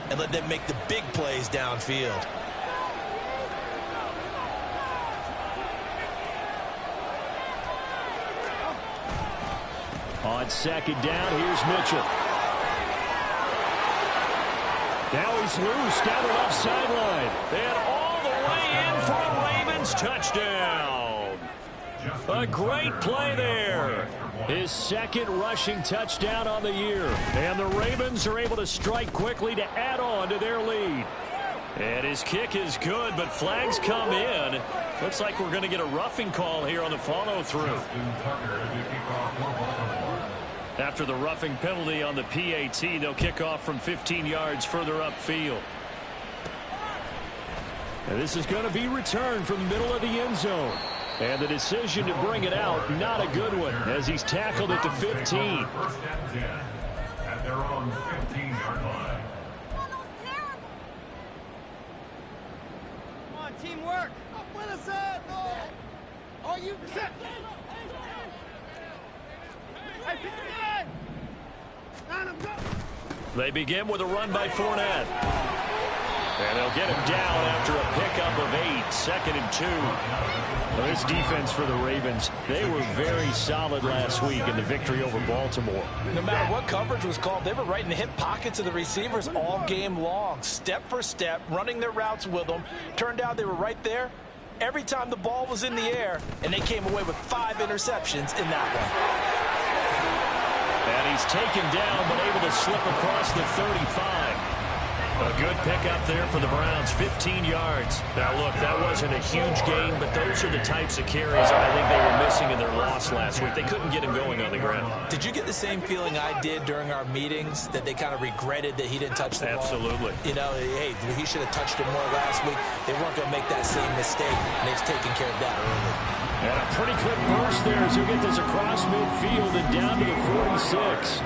and let them make the big plays downfield. On second down, here's Mitchell. Now he's loose down the left sideline. And all the way in for a Ravens touchdown. A great play there. His second rushing touchdown on the year. And the Ravens are able to strike quickly to add on to their lead. And his kick is good, but flags come in. Looks like we're going to get a roughing call here on the follow-through. After the roughing penalty on the PAT, they'll kick off from 15 yards further upfield. And this is going to be returned from the middle of the end zone. And the decision to bring it out, not a good one, as he's tackled at the 15. First and 10 at their own 15-yard line. Come on, teamwork. What is that? Are you set? They begin with a run by Fournette. And they'll get him down after a pickup of 8, 2nd and 2. Well, this defense for the Ravens, they were very solid last week in the victory over Baltimore. No matter what coverage was called, they were right in the hip pockets of the receivers all game long, step for step, running their routes with them. Turned out they were right there every time the ball was in the air, and they came away with 5 interceptions in that one. And he's taken down, but able to slip across the 35. A good pickup there for the Browns, 15 yards. Now, look, that wasn't a huge gain, but those are the types of carries I think they were missing in their loss last week. They couldn't get him going on the ground. Did you get the same feeling I did during our meetings, that they kind of regretted that he didn't touch the ball? Absolutely. You know, hey, he should have touched it more last week. They weren't going to make that same mistake, and they've taken care of that early. And a pretty quick burst there as he'll get this across midfield and down to the 46.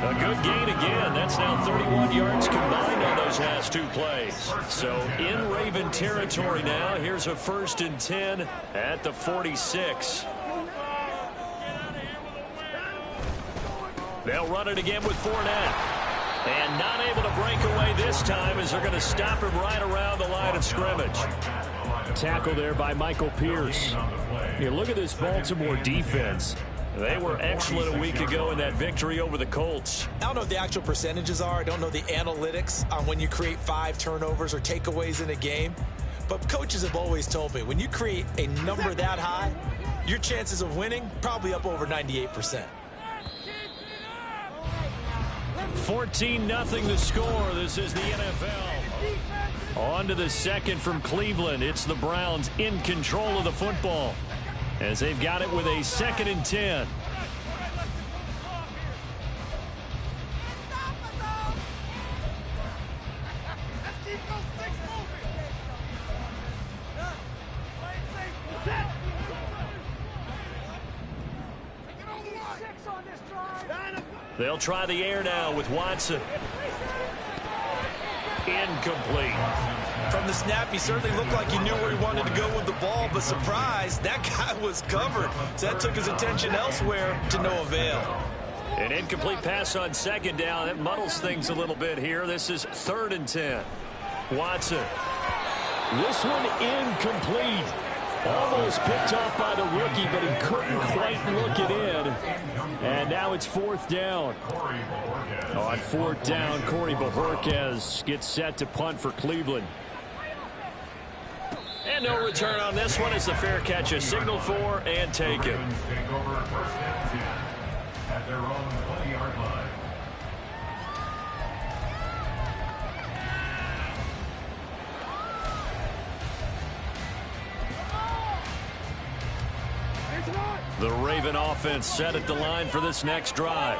A good gain again. That's now 31 yards combined on those last 2 plays. So in Raven territory now. Here's a 1st and 10 at the 46. They'll run it again with Fournette. And not able to break away this time as they're going to stop him right around the line of scrimmage. Tackle there by Michael Pierce. You look at this Baltimore defense. They were excellent a week ago in that victory over the Colts. I don't know what the actual percentages are. I don't know the analytics on when you create 5 turnovers or takeaways in a game. But coaches have always told me, when you create a number that high, your chances of winning probably up over 98%. 14-0 the score. This is the NFL. On to the second from Cleveland. It's the Browns in control of the football, as they've got it with a 2nd and 10. They'll try the air now with Watson. Incomplete. From the snap, he certainly looked like he knew where he wanted to go with the ball, but surprise, that guy was covered. So that took his attention elsewhere to no avail. An incomplete pass on 2nd down. That muddles things a little bit here. This is 3rd and 10. Watson. This one incomplete. Almost picked off by the rookie, but he couldn't quite look it in. And now it's 4th down. On 4th down, Corey Bojorquez gets set to punt for Cleveland. And no return on this one as the fair catch is signaled for and taken. At their own 20-yard line. The Raven offense set at the line for this next drive.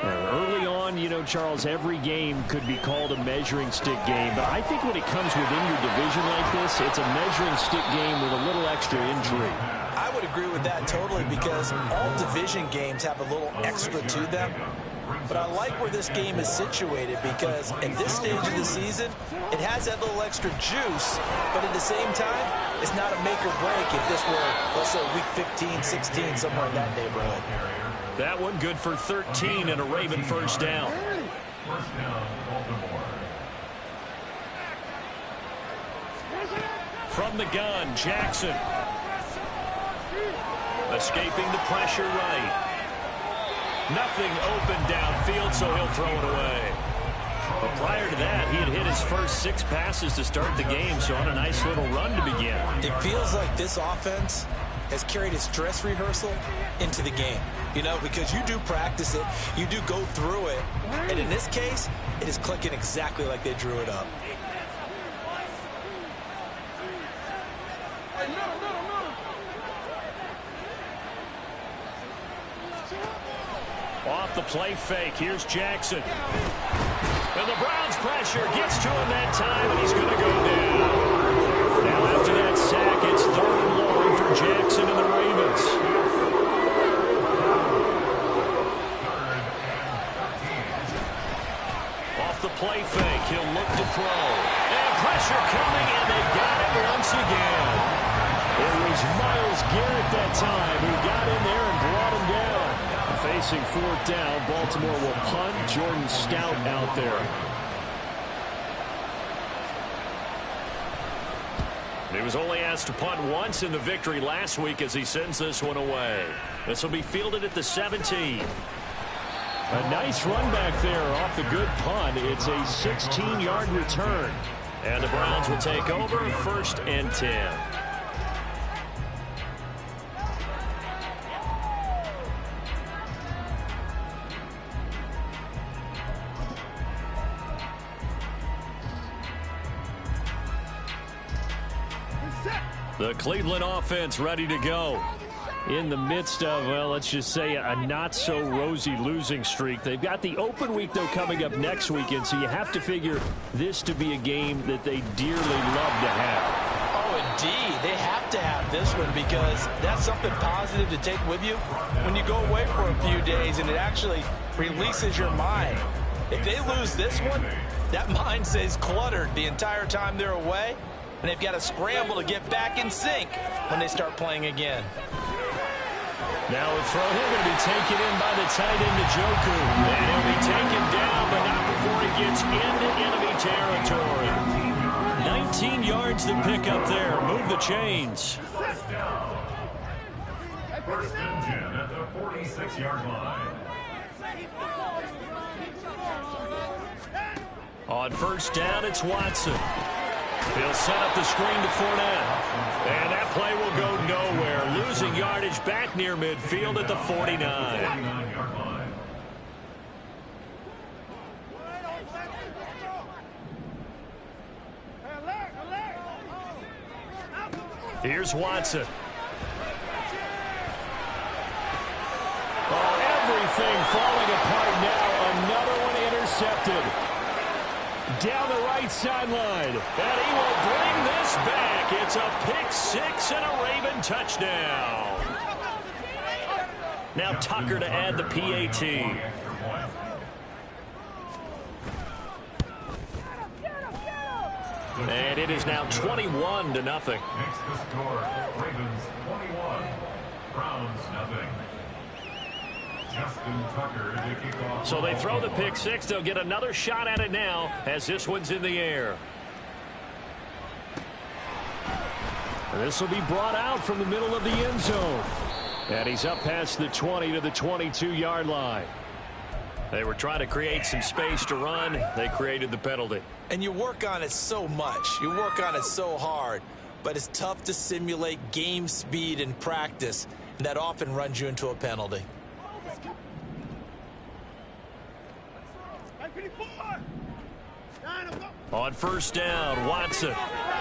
Early on, you know, Charles, every game could be called a measuring stick game, but I think when it comes within your division like this, it's a measuring stick game with a little extra intrigue. I would agree with that totally, because all division games have a little extra to them. But I like where this game is situated, because at this stage of the season, it has that little extra juice, but at the same time, it's not a make or break if this were, let's say, week 15, 16, somewhere in that neighborhood. That one good for 13 and a Raven 1st down. First down, Baltimore. from the gun, Jackson. Escaping the pressure right. Nothing open downfield, so he'll throw it away. But prior to that, he had hit his first 6 passes to start the game, so on a nice little run to begin. It feels like this offense has carried its dress rehearsal into the game. You know, because you do practice it, you do go through it, and in this case, it is clicking exactly like they drew it up. Off the play fake, here's Jackson. And the Browns pressure gets to him that time, and he's going to go down. Now after that sack, it's 3rd and long for Jackson and the Ravens. Off the play fake, he'll look to throw. And pressure coming, and they got it once again. It was Myles Garrett that time who got in there and brought him down. Facing 4th down, Baltimore will punt. Jordan Stout out there. He was only asked to punt once in the victory last week as he sends this one away. This will be fielded at the 17. A nice run back there off the good punt. It's a 16-yard return. And the Browns will take over 1st and 10. The Cleveland offense ready to go. In the midst of, well, let's just say a not-so-rosy losing streak. They've got the open week, though, coming up next weekend, so you have to figure this to be a game that they dearly love to have. Oh, indeed. They have to have this one because that's something positive to take with you when you go away for a few days, and it actually releases your mind. If they lose this one, that mind stays cluttered the entire time they're away, and they've got to scramble to get back in sync when they start playing again. Now a throw here going to be taken in by the tight end, Njoku. And he'll be taken down, but not before he gets into enemy territory. 19 yards to pick up there. Move the chains. 1st and 10 at the 46-yard line. On 1st down, it's Watson. He'll set up the screen to Fournette. And that play will go nowhere. Losing yardage back near midfield at the 49. 49-yard line. Here's Watson. Oh, everything falling apart now. Another one intercepted. Down the right sideline. And he will bring this back. It's a pick six and a Raven touchdown. Now Tucker to add the PAT. And it is now 21-0. Makes the score. Ravens 21. Browns nothing. Justin Tucker to kick off. So they throw the pick six. They'll get another shot at it now as this one's in the air. And this will be brought out from the middle of the end zone. And he's up past the 20 to the 22-yard line. They were trying to create some space to run. They created the penalty. And you work on it so much. You work on it so hard. But it's tough to simulate game speed in practice. And that often runs you into a penalty. On 1st down, Watson.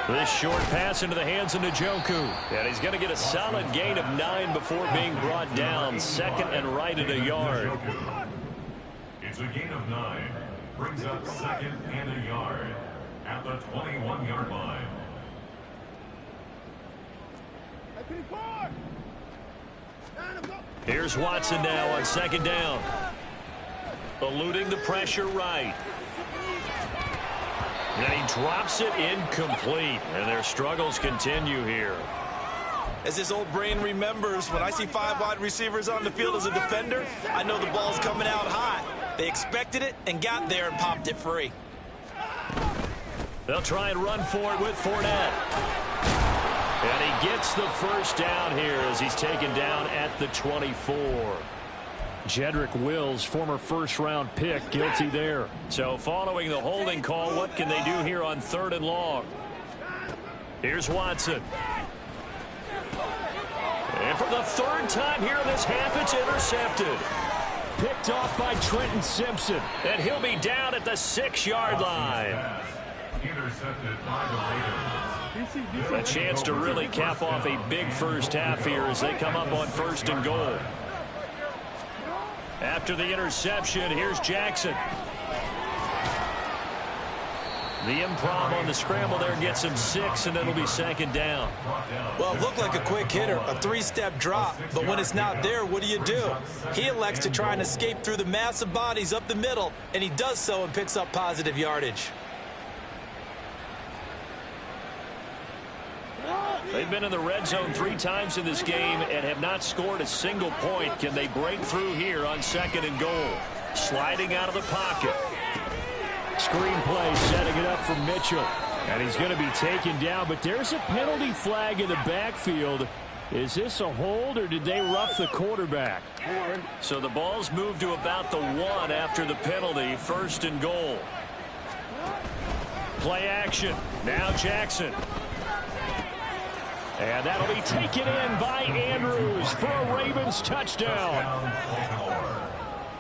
This short pass into the hands of Njoku. And he's going to get a solid gain of 9 before being brought down. Second and right at a yard. It's a gain of 9. Brings up second and a yard at the 21-yard line. Here's Watson now on 2nd down. Eluding the pressure right. And he drops it incomplete. And their struggles continue here. As his old brain remembers, when I see 5 wide receivers on the field as a defender, I know the ball's coming out hot. They expected it and got there and popped it free. They'll try and run for it with Fournette. And he gets the first down here as he's taken down at the 24. Jedrick Wills, former first-round pick, guilty there. So following the holding call, what can they do here on 3rd and long? Here's Watson. And for the 3rd time here in this half, it's intercepted. Picked off by Trenton Simpson. And he'll be down at the 6-yard line. Intercepted by the Raiders. A chance to really cap off a big first half here as they come up on 1st and goal. After the interception, here's Jackson. The improv on the scramble there gets him 6, and it'll be 2nd down. Well, it looked like a quick hitter, a 3-step drop, but when it's not there, what do? He elects to try and escape through the massive bodies up the middle, and he does so and picks up positive yardage. They've been in the red zone 3 times in this game and have not scored a single point. Can they break through here on 2nd and goal? Sliding out of the pocket. Screen play setting it up for Mitchell. And he's going to be taken down, but there's a penalty flag in the backfield. Is this a hold or did they rough the quarterback? So the ball's moved to about the 1 after the penalty. 1st and goal. Play action. Now Jackson. And that'll be taken in by Andrews for a Ravens touchdown.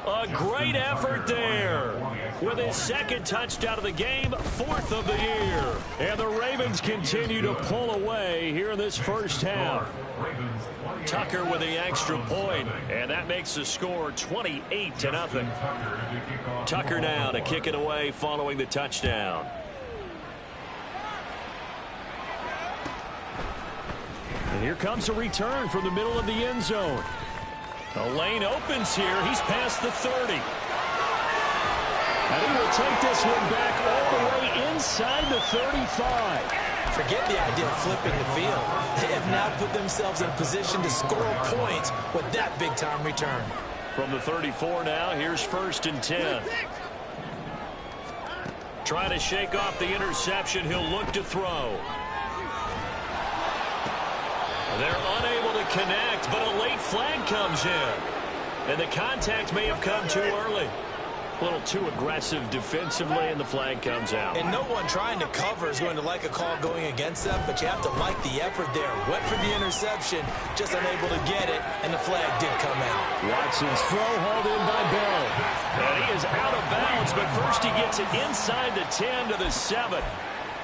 A great effort there. With his 2nd touchdown of the game, 4th of the year. And the Ravens continue to pull away here in this first half. Tucker with the extra point, and that makes the score 28-0. Tucker now to kick it away following the touchdown. And here comes a return from the middle of the end zone. The lane opens here. He's past the 30. And he will take this one back all the way inside the 35. Forget the idea of flipping the field. They have now put themselves in a position to score points with that big-time return. From the 34 now, here's 1st and 10. Trying to shake off the interception. He'll look to throw. They're unable to connect, but a late flag comes in. And the contact may have come too early. A little too aggressive defensively, and the flag comes out. And no one trying to cover is going to like a call going against them, but you have to like the effort there. Went for the interception, just unable to get it, and the flag did come out. Watson's throw hauled in by Bell. And he is out of bounds, but first he gets it inside the 10 to the 7.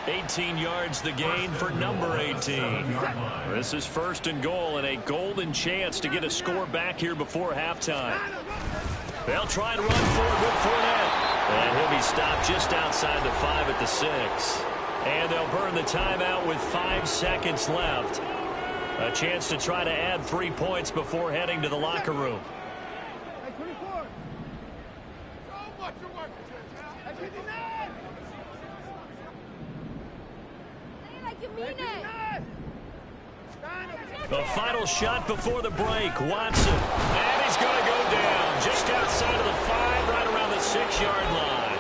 18 yards the gain for number 18. This is 1st and goal and a golden chance to get a score back here before halftime. They'll try and run forward with Fournette. And he'll be stopped just outside the 5 at the 6. And they'll burn the timeout with 5 seconds left. A chance to try to add 3 points before heading to the locker room. The final shot before the break. Watson. And he's going to go down just outside of the 5, right around the 6-yard line.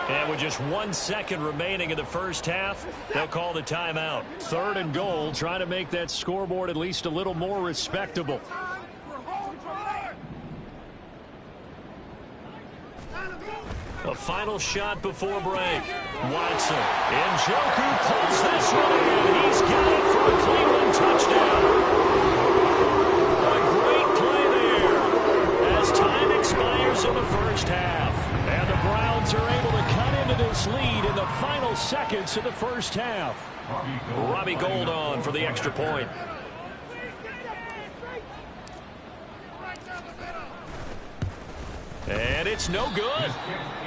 And with just 1 second remaining in the first half, they'll call the timeout. 3rd and goal, trying to make that scoreboard at least a little more respectable. A final shot before break. Watson. And Njoku pulls this one in. He's got it for a Cleveland touchdown. A great play there as time expires in the first half. And the Browns are able to cut into this lead in the final seconds of the first half. Robbie Gould on for the extra point. And it's no good.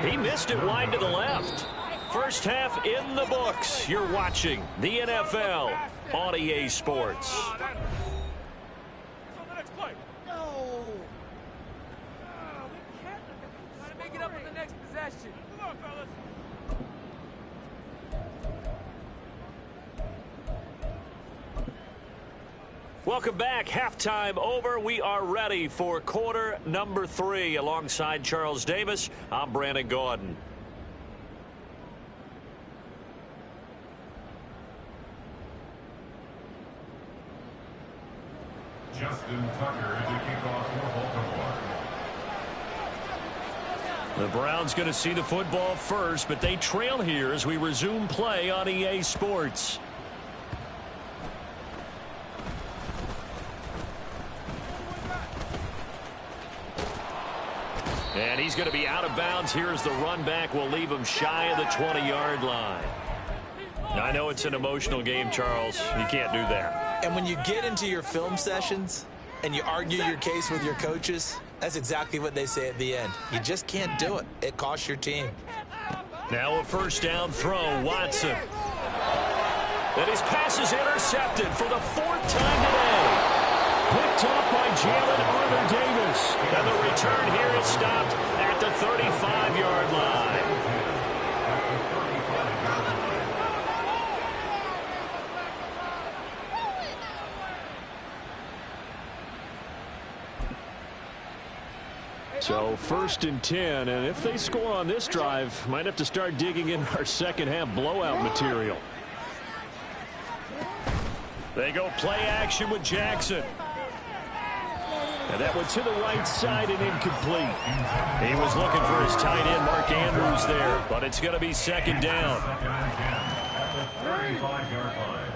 He missed it wide to the left. First half in the books. You're watching the NFL on EA Sports. Welcome back. Halftime over. We are ready for quarter number 3. Alongside Charles Davis, I'm Brandon Gaudin. Justin Tucker to kick off for Baltimore. The Browns going to see the football first, but they trail here as we resume play on EA Sports. And he's going to be out of bounds here as the run back will leave him shy of the 20-yard line. Now, I know it's an emotional game, Charles. You can't do that. And when you get into your film sessions and you argue your case with your coaches, that's exactly what they say at the end. You just can't do it. It costs your team. Now a first down throw, Watson. And his pass is intercepted for the 4th time today. Picked up by Jalen Armour-Davis. And the return here is stopped at the 35-yard line. So 1st and 10, and if they score on this drive, might have to start digging in our second-half blowout material. They go play action with Jackson. And that went to the right side and incomplete. He was looking for his tight end, Mark Andrews, there, but it's going to be 2nd down. At the 35-yard line.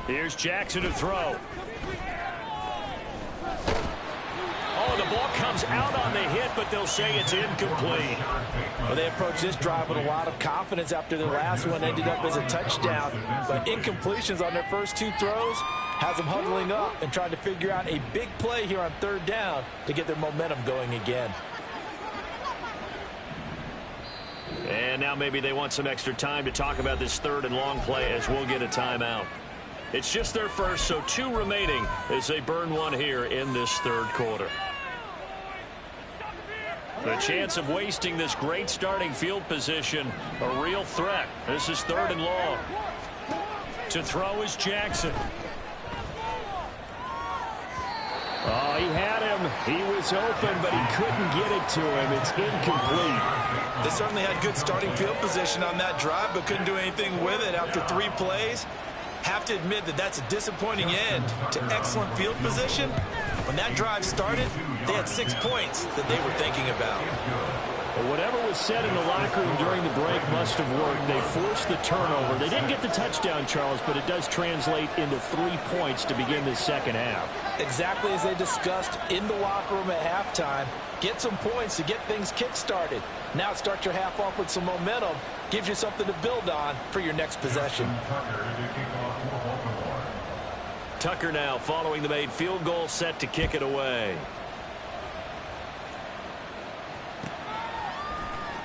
Here's Jackson to throw. Oh, the ball comes out on the hit, but they'll say it's incomplete. Well, they approached this drive with a lot of confidence after their last one ended up as a touchdown. But incompletions on their first 2 throws has them huddling up and trying to figure out a big play here on 3rd down to get their momentum going again. And now maybe they want some extra time to talk about this 3rd and long play as we'll get a timeout. It's just their first, so 2 remaining as they burn one here in this 3rd quarter. The chance of wasting this great starting field position, a real threat. This is 3rd and long. To throw is Jackson. Oh, he had him. He was open, but he couldn't get it to him. It's incomplete. They certainly had good starting field position on that drive, but couldn't do anything with it after 3 plays. Have to admit that that's a disappointing end to excellent field position. When that drive started, they had 6 points that they were thinking about. Well, whatever was said in the locker room during the break must have worked. They forced the turnover. They didn't get the touchdown, Charles, but it does translate into 3 points to begin the second half. Exactly as they discussed in the locker room at halftime. Get some points to get things kick-started. Now start your half off with some momentum. Gives you something to build on for your next possession. Tucker now following the made field goal, set to kick it away.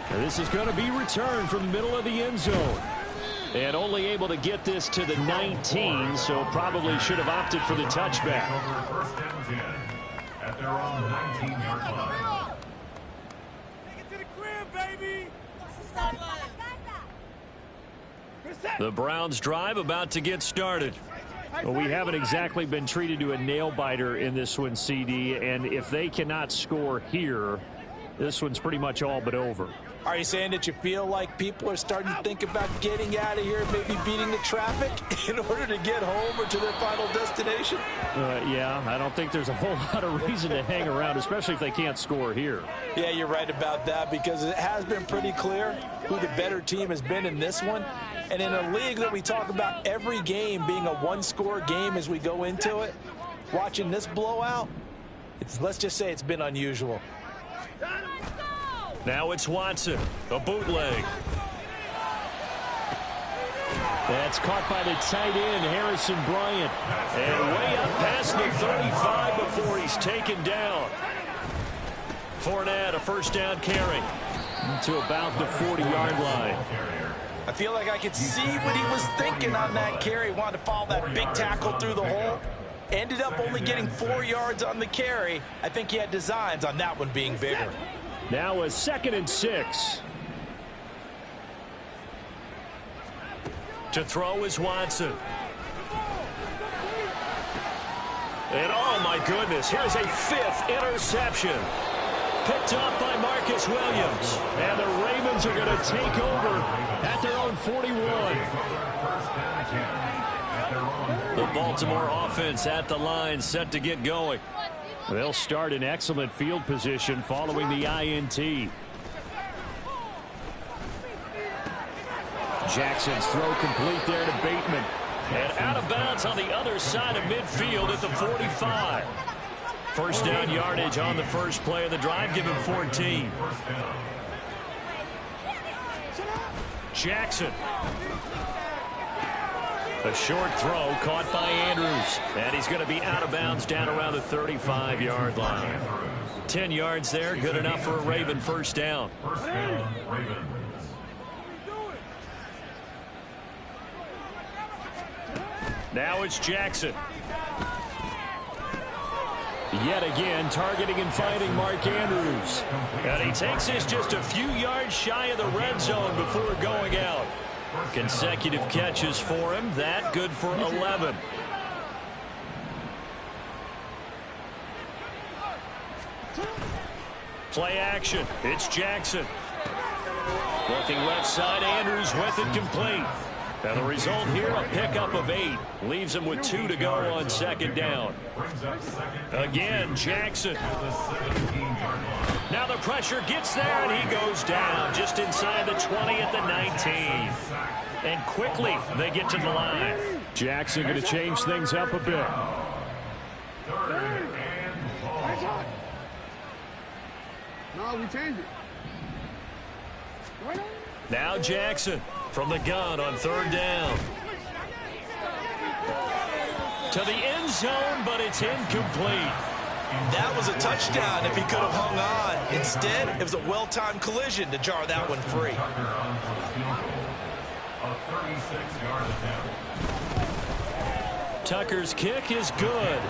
And this is going to be returned from the middle of the end zone. And only able to get this to the 19, so probably should have opted for the touchback. First and 10 at their own 19-yard line. Take it to the crib, baby. The Browns drive about to get started. Well, we haven't exactly been treated to a nail-biter in this one, CD, and if they cannot score here, this one's pretty much all but over. Are you saying that you feel like people are starting to think about getting out of here, maybe beating the traffic in order to get home or to their final destination? Yeah, I don't think there's a whole lot of reason to hang around, especially if they can't score here. Yeah, you're right about that because it has been pretty clear who the better team has been in this one. And in a league that we talk about every game being a one-score game as we go into it, watching this blowout, let's just say it's been unusual. Now it's Watson, a bootleg. That's caught by the tight end, Harrison Bryant. And way up past the 35 before he's taken down. Fournette, a first down carry to about the 40-yard line. I feel like I could see what he was thinking on that carry. Wanted to follow that big tackle through the hole. Ended up only getting 4 yards on the carry. I think he had designs on that one being bigger. Now a 2nd and 6. To throw is Watson. And oh my goodness, here's a 5th interception. picked off by Marcus Williams. And the Ravens are going to take over at their own 41. The Baltimore offense at the line, set to get going. They'll start in excellent field position following the INT. Jackson's throw complete there to Bateman. And out of bounds on the other side of midfield at the 45. First down yardage on the first play of the drive. Give him 14. Jackson. A short throw caught by Andrews. And he's going to be out of bounds down around the 35-yard line. 10 yards there. Good enough for a Raven first down. First down, Ravens. Now it's Jackson. Yet again, targeting and finding Mark Andrews. And he takes this just a few yards shy of the red zone before going out. Consecutive catches for him. That good for 11. Play action. It's Jackson. Looking left side, Andrews with it complete. And the result here, a pickup of 8. Leaves him with 2 to go on second down. Again, Jackson. Now the pressure gets there, and he goes down just inside the 20 at the 19. And quickly, they get to the line. Jackson going to change things up a bit. No, we changed it. Now Jackson from the gun on third down. To the end zone, but it's incomplete. That was a touchdown if he could have hung on. Instead, it was a well-timed collision to jar that one free. Tucker's kick is good.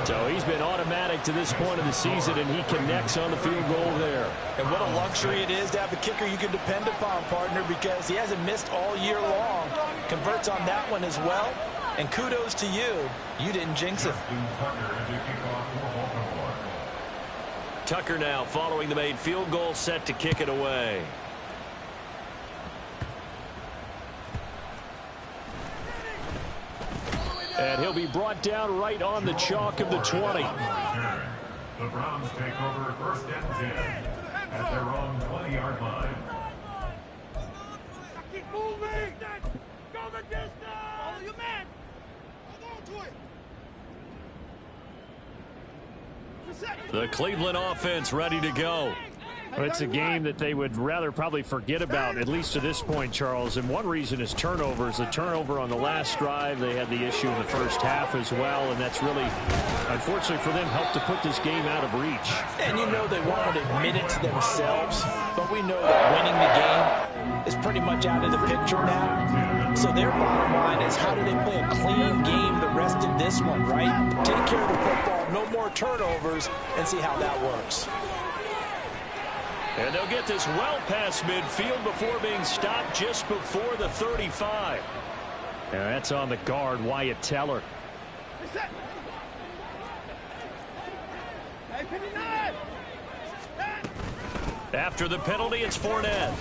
So he's been automatic to this point of the season, and he connects on the field goal there. And what a luxury it is to have a kicker you can depend upon, partner, because he hasn't missed all year long. Converts on that one as well. And kudos to you. You didn't jinx it. Tucker now following the made field goal, set to kick it away. And he'll be brought down right on the chalk of the 20. The Browns take over first and 10 at their own 20-yard line. Keep moving. Go the distance. Follow your man. Hold on to it. The Cleveland offense ready to go. Well, it's a game that they would rather probably forget about, at least to this point, Charles. And one reason is turnovers. The turnover on the last drive, they had the issue in the first half as well. And that's really, unfortunately for them, helped to put this game out of reach. And you know they won't admit it to themselves, but we know that winning the game is pretty much out of the picture now. So their bottom line is, how do they play a clean game the rest of this one, right? Take care of the football, no more turnovers, and see how that works. And they'll get this well past midfield before being stopped just before the 35. And that's on the guard, Wyatt Teller. After the penalty, it's Fournette.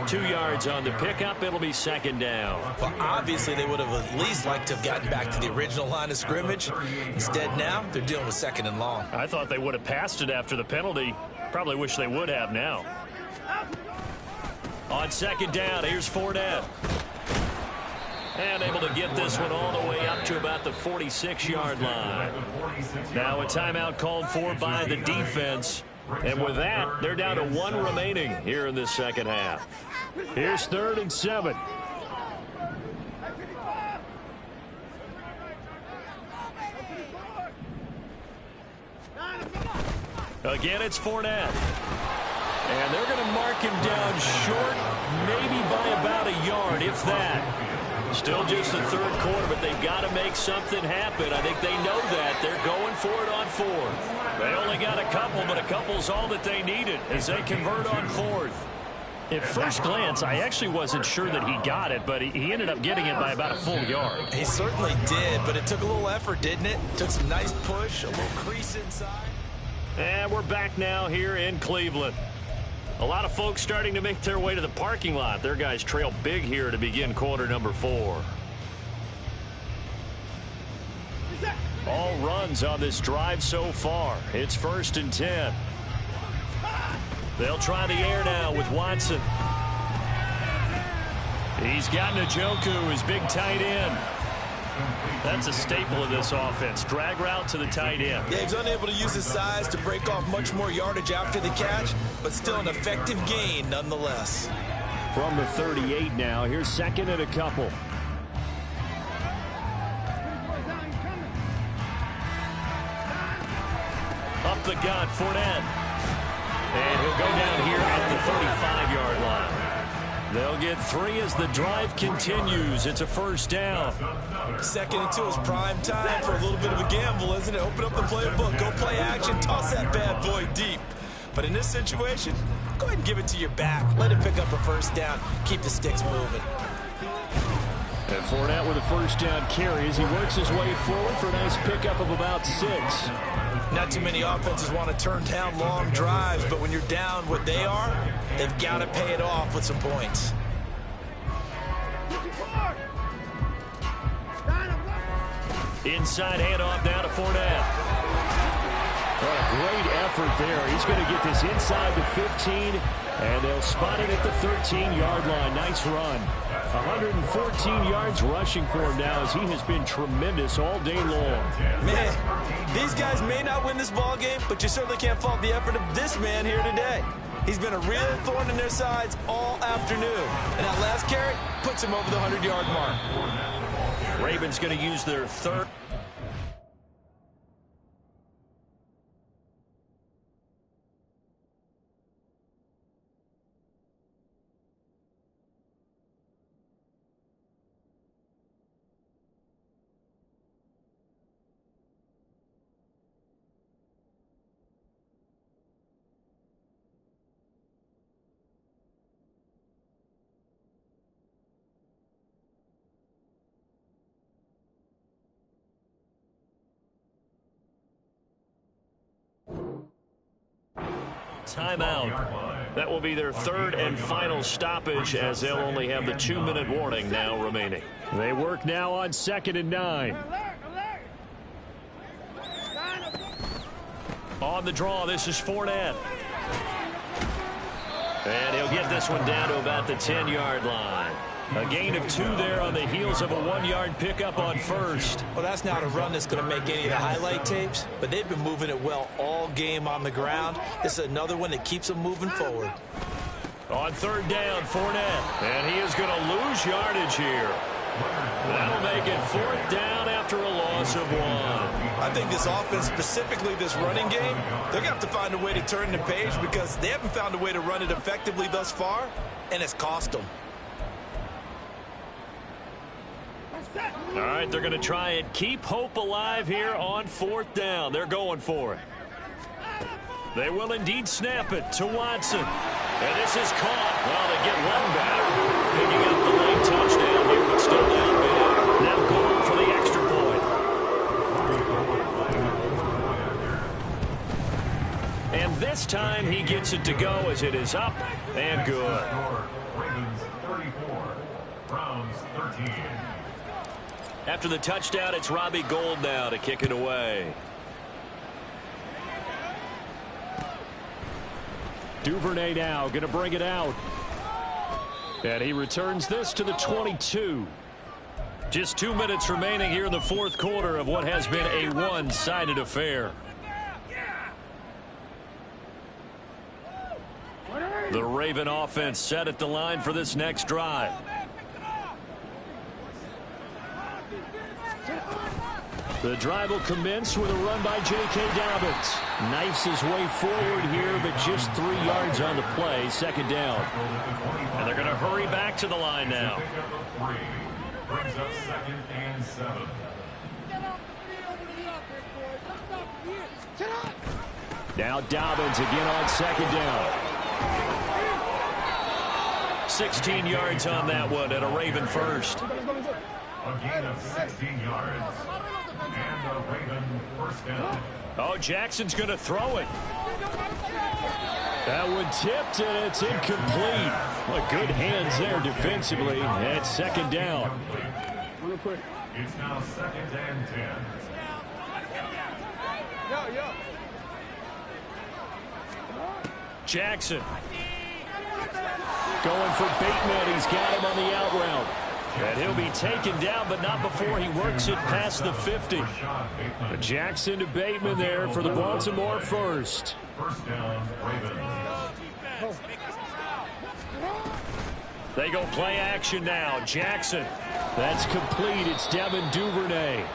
2 yards on the pickup. It'll be second down. Well, obviously, they would have at least liked to have gotten back to the original line of scrimmage. Instead, now, they're dealing with second and long. I thought they would have passed it after the penalty. Probably wish they would have now. On second down, here's Fournette. And able to get this one all the way up to about the 46-yard line. Now a timeout called for by the defense. And with that, they're down to 1 remaining here in this second half. Here's 3rd and 7. Again, it's Fournette. And they're going to mark him down short, maybe by about a yard, if that. Still just the third quarter, but they've got to make something happen. I think they know that. They're going for it on 4th. They only got a couple, but a couple's all that they needed as they convert on 4th. At first glance, I actually wasn't sure that he got it, but he ended up getting it by about a full yard. He certainly did, but it took a little effort, didn't it? Took some nice push, a little crease inside. And we're back now here in Cleveland. A lot of folks starting to make their way to the parking lot. Their guys trail big here to begin quarter number 4. All runs on this drive so far. It's 1st and 10. They'll try the air now with Watson. He's got Njoku, his big tight end. That's a staple of this offense. Drag route to the tight end. Yeah, he's unable to use his size to break off much more yardage after the catch, but still an effective gain nonetheless. From the 38 now, here's 2nd and a couple. Up the gut, Fournette. And he'll go down here at the 35-yard line. They'll get 3 as the drive continues. It's a 1st down. 2nd and 2 is prime time for a little bit of a gamble, isn't it? Open up the playbook, go play action, toss that bad boy deep. But in this situation, go ahead and give it to your back. Let it pick up a 1st down. Keep the sticks moving. And Fournette with a 1st down carry as he works his way forward for a nice pickup of about 6. Not too many offenses want to turn down long drives, but when you're down what they are, they've got to pay it off with some points. Inside handoff now to Fournette. What a great effort there. He's going to get this inside the 15, and they'll spot it at the 13-yard line. Nice run. 114 yards rushing for him now as he has been tremendous all day long. Man, these guys may not win this ball game, but you certainly can't fault the effort of this man here today. He's been a real thorn in their sides all afternoon. And that last carry puts him over the 100-yard mark. Ravens going to use their 3rd. Timeout. That will be their 3rd and final stoppage as they'll only have the 2-minute warning now remaining. They work now on 2nd and 9. On the draw, this is Fournette. And he'll get this one down to about the 10-yard line. A gain of 2 there on the heels of a 1-yard pickup on 1st. Well, that's not a run that's going to make any of the highlight tapes, but they've been moving it well all game on the ground. This is another one that keeps them moving forward. On 3rd down, Fournette. And he is going to lose yardage here. That'll make it 4th down after a loss of 1. I think this offense, specifically this running game, they're going to have to find a way to turn the page because they haven't found a way to run it effectively thus far, and it's cost them. All right, they're going to try and keep hope alive here on 4th down. They're going for it. They will indeed snap it to Watson. And this is caught. Well, they get one back. Picking up the late touchdown here, but still down big. Now going for the extra point. And this time he gets it to go as it is up and good. Ravens 34, Browns 13. After the touchdown, it's Robbie Gould now to kick it away. Duvernay now going to bring it out. And he returns this to the 22. Just 2 minutes remaining here in the 4th quarter of what has been a one-sided affair. The Raven offense set at the line for this next drive. The drive will commence with a run by J.K. Dobbins. Knifes his way forward here, but just 3 yards on the play. 2nd down. And they're going to hurry back to the line now. Brings up 2nd and 7. Now Dobbins again on 2nd down. 16 yards on that one and a Raven first. A gain of 16 yards. And a Raven first down. Oh, Jackson's going to throw it. That one tipped, and it's incomplete. Well, good hands there defensively. And it's second down. It's now 2nd and 10. Jackson going for Bateman. He's got him on the out route. And he'll be taken down, but not before he works it past the 50. Jackson to Bateman there for the Baltimore first. First down, Ravens. They go play action now. Jackson. That's complete. It's Devin Duvernay.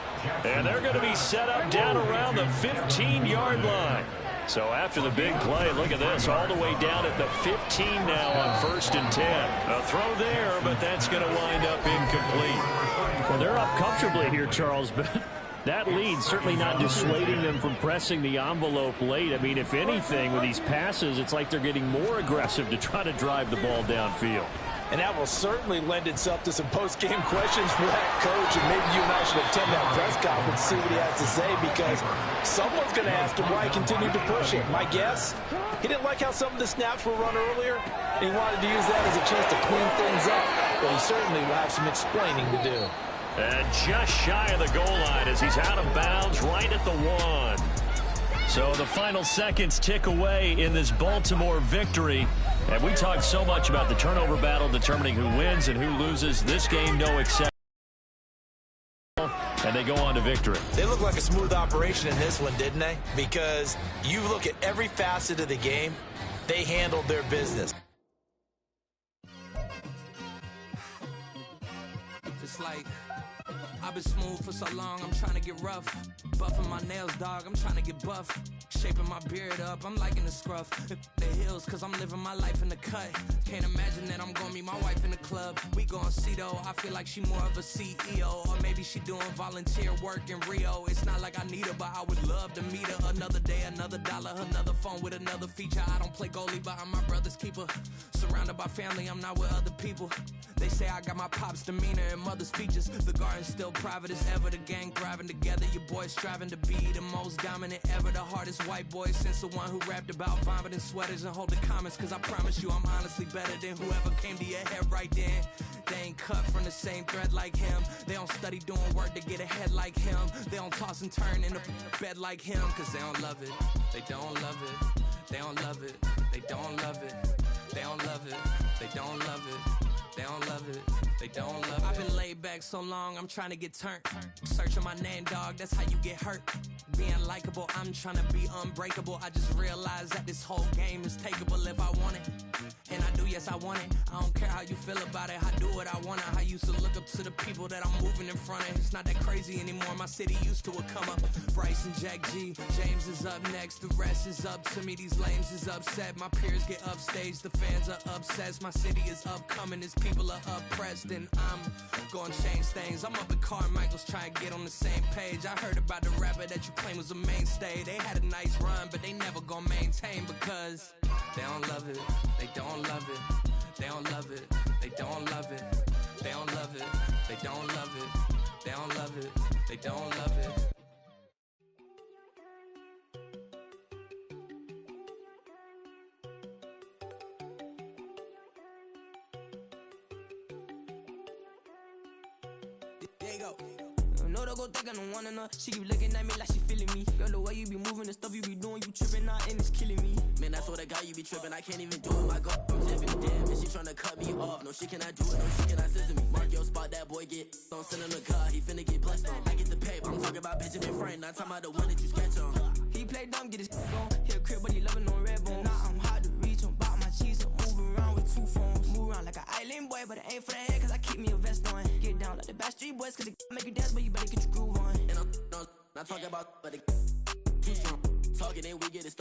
And they're going to be set up down around the 15-yard line. So after the big play, look at this, all the way down at the 15 now on 1st and 10. A throw there, but that's going to wind up incomplete. Well, they're up comfortably here, Charles, but that lead certainly not dissuading them from pressing the envelope late. I mean, if anything, with these passes, it's like they're getting more aggressive to try to drive the ball downfield. And that will certainly lend itself to some post-game questions for that coach. And maybe you and I should attend that press conference and see what he has to say, because someone's going to ask him why he continued to push it. My guess, he didn't like how some of the snaps were run earlier, and he wanted to use that as a chance to clean things up. But he certainly will have some explaining to do. And just shy of the goal line as he's out of bounds right at the 1. So the final seconds tick away in this Baltimore victory. And we talked so much about the turnover battle determining who wins and who loses. This game, no exception. And they go on to victory. They look like a smooth operation in this one, didn't they? Because you look at every facet of the game, they handled their business. It's like I've been smooth for so long, I'm trying to get rough. Buffing my nails, dog, I'm trying to get buff. Shaping my beard up, I'm liking the scruff. The hills, cause I'm living my life in the cut. Can't imagine that I'm gonna meet my wife in the club. We gon' see though, I feel like she more of a CEO. Or maybe she doing volunteer work in Rio. It's not like I need her, but I would love to meet her. Another day, another dollar, another phone with another feature. I don't play goalie, but I'm my brother's keeper. Surrounded by family, I'm not with other people. They say I got my pop's demeanor and mother's features. The garden's still private as ever, the gang thriving together. Your boys striving to be the most dominant ever. The hardest white boy since the one who rapped about vomiting sweaters and hold the comments. Cause I promise you I'm honestly better than whoever came to your head right then. They ain't cut from the same thread like him. They don't study doing work to get ahead like him. They don't toss and turn in the bed like him. Cause they don't love it, they don't love it. They don't love it, they don't love it. They don't love it, they don't love it. They don't love it, they don't love it. I've been laid back so long, I'm trying to get turned. Searching my name, dog, that's how you get hurt. Being likable, I'm trying to be unbreakable. I just realized that this whole game is takeable if I want it. And I do, yes, I want it. I don't care how you feel about it, I do what I want. I used to look up to the people that I'm moving in front of. It's not that crazy anymore, my city used to a come up. Bryce and Jack G, James is up next. The rest is up to me, these lames is upset. My peers get upstage, the fans are obsessed. My city is upcoming, this people are oppressed. And I'm gonna change things. I'm up at Carmichael's trying to get on the same page. I heard about the rapper that you claim was a mainstay. They had a nice run, but they never gonna maintain because they don't love it, they don't love it, they don't love it, they don't love it, they don't love it, they don't love it, they don't love it, they don't love it. There you go. No, don't go think I don't wanna know. She keep looking at me like she feeling me. Girl, the way you be moving, the stuff you be doing, you tripping out and it's killing me. Man, that's what I got, you be tripping. I can't even do it. My girl, I'm tipping. Damn, and she tryna cut me off. No, she cannot do it. No, she cannot scissor me. Mark your spot, that boy get. Don't send him the car, he finna get blessed on. I get the pay, but I'm talking about Benjamin Frank. Not talking about the one that you sketch on. He play dumb, get his on. Hit a crib, but he loving on red bone. Now I'm hard to reach, I'm about my cheese. I'm moving around with 2 phones. Move around like an island boy, but it ain't for the head, cause I keep me a vest on. Get down like the Backstreet Boys, cause it make you dance, but you better get your groove on. And I'm not talking about, but it too strong. Talking and we get it started.